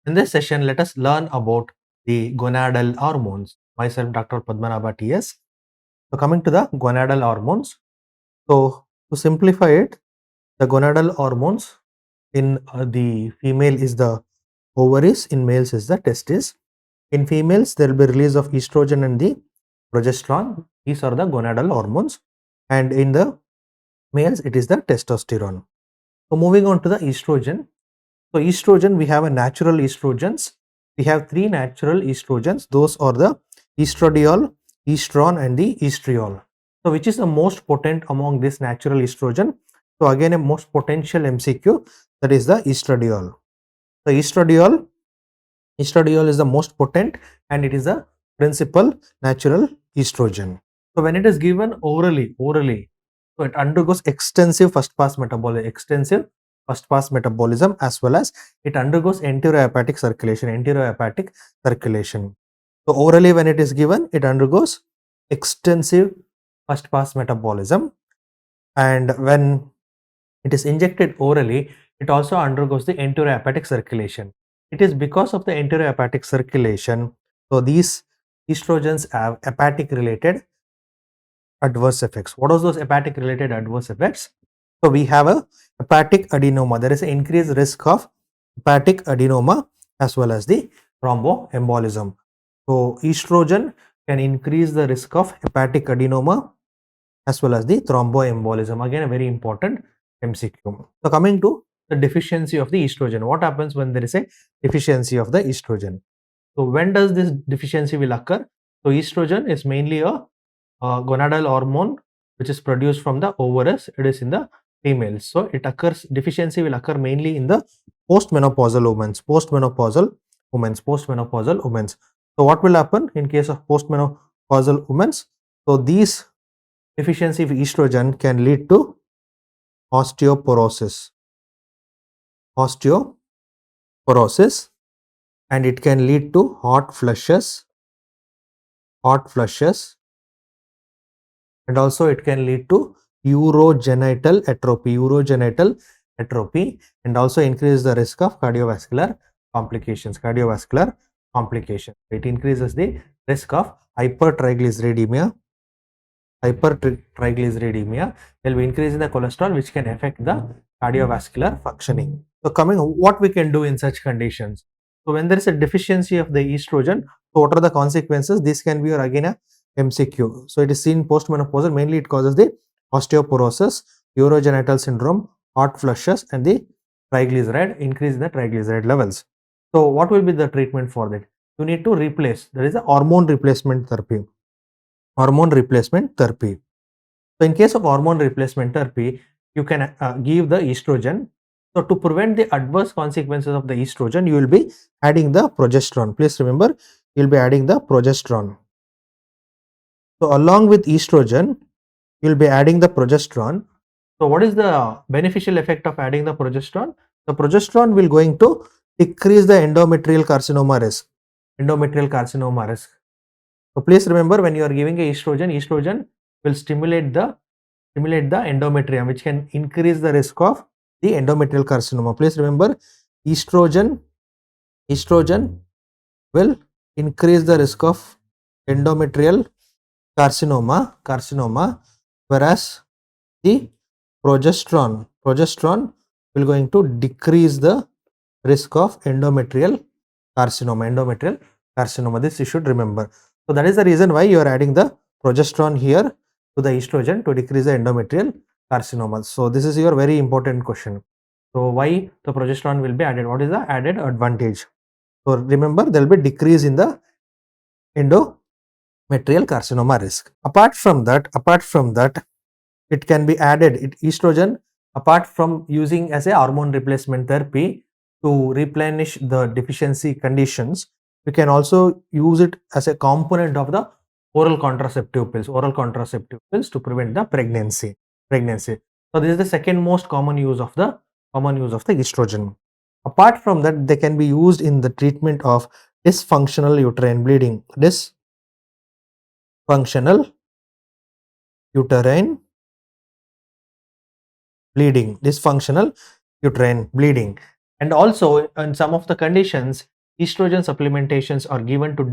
In this session, let us learn about the gonadal hormones. Myself, Dr. Padmanabha TS. So, coming to the gonadal hormones. So, to simplify it, the gonadal hormones in the female is the ovaries, in males is the testis. In females, there will be release of estrogen and the progesterone. These are the gonadal hormones. And in the males, it is the testosterone. So, moving on to the estrogen. So, estrogen, we have a natural estrogens. We have three natural estrogens. Those are the estradiol, estrone and the estriol. So, which is the most potent among this natural estrogen? So, again a most potential MCQ, that is the estradiol. So, estradiol is the most potent and it is the principal natural estrogen. So, when it is given orally, so it undergoes extensive first pass metabolism, as well as it undergoes enterohepatic circulation. So, orally when it is given, it undergoes extensive first pass metabolism, and when it is injected orally, it also undergoes the enterohepatic circulation. It is because of the enterohepatic circulation, so these estrogens have hepatic related adverse effects. What are those hepatic related adverse effects? So, we have a hepatic adenoma. There is an increased risk of hepatic adenoma as well as the thromboembolism. So, estrogen can increase the risk of hepatic adenoma as well as the thromboembolism. Again, a very important MCQ. So, coming to the deficiency of the estrogen. What happens when there is a deficiency of the estrogen? So, when does this deficiency will occur? So, estrogen is mainly a gonadal hormone which is produced from the ovaries. It is in the females. So, it occurs, deficiency will occur mainly in the postmenopausal women. So, what will happen in case of postmenopausal women? So, these deficiency of estrogen can lead to osteoporosis, and it can lead to hot flushes, and also it can lead to urogenital atrophy, and also increase the risk of cardiovascular complications. It increases the risk of hypertriglyceridemia. There will be increase in the cholesterol which can affect the cardiovascular functioning. So, what we can do in such conditions? So, when there is a deficiency of the estrogen, so what are the consequences? This can be again a MCQ. So, it is seen postmenopausal. Mainly it causes the osteoporosis, urogenital syndrome, hot flushes and the increase in the triglyceride levels. So, what will be the treatment for that? You need to replace, there is a hormone replacement therapy. So, in case of hormone replacement therapy, you can give the estrogen. So, to prevent the adverse consequences of the estrogen, you will be adding the progesterone. Please remember, you will be adding the progesterone. So, along with estrogen, you will be adding the progesterone. So, what is the beneficial effect of adding the progesterone? The progesterone will going to decrease the endometrial carcinoma risk. So, please remember, when you are giving a estrogen will stimulate the endometrium, which can increase the risk of the endometrial carcinoma. Please remember, estrogen will increase the risk of endometrial carcinoma, whereas the progesterone will going to decrease the risk of endometrial carcinoma. This you should remember. So, that is the reason why you are adding the progesterone here to the estrogen to decrease the endometrial carcinoma. So, this is your very important question. So, why the progesterone will be added? What is the added advantage? So, remember, there will be decrease in the endometrial carcinoma risk. Apart from that, it can be added, estrogen, apart from using as a hormone replacement therapy to replenish the deficiency conditions, we can also use it as a component of the oral contraceptive pills to prevent the pregnancy. So, this is the second most common use of the estrogen. Apart from that, they can be used in the treatment of dysfunctional uterine bleeding. Dysfunctional uterine bleeding, and also in some of the conditions estrogen supplementations are given to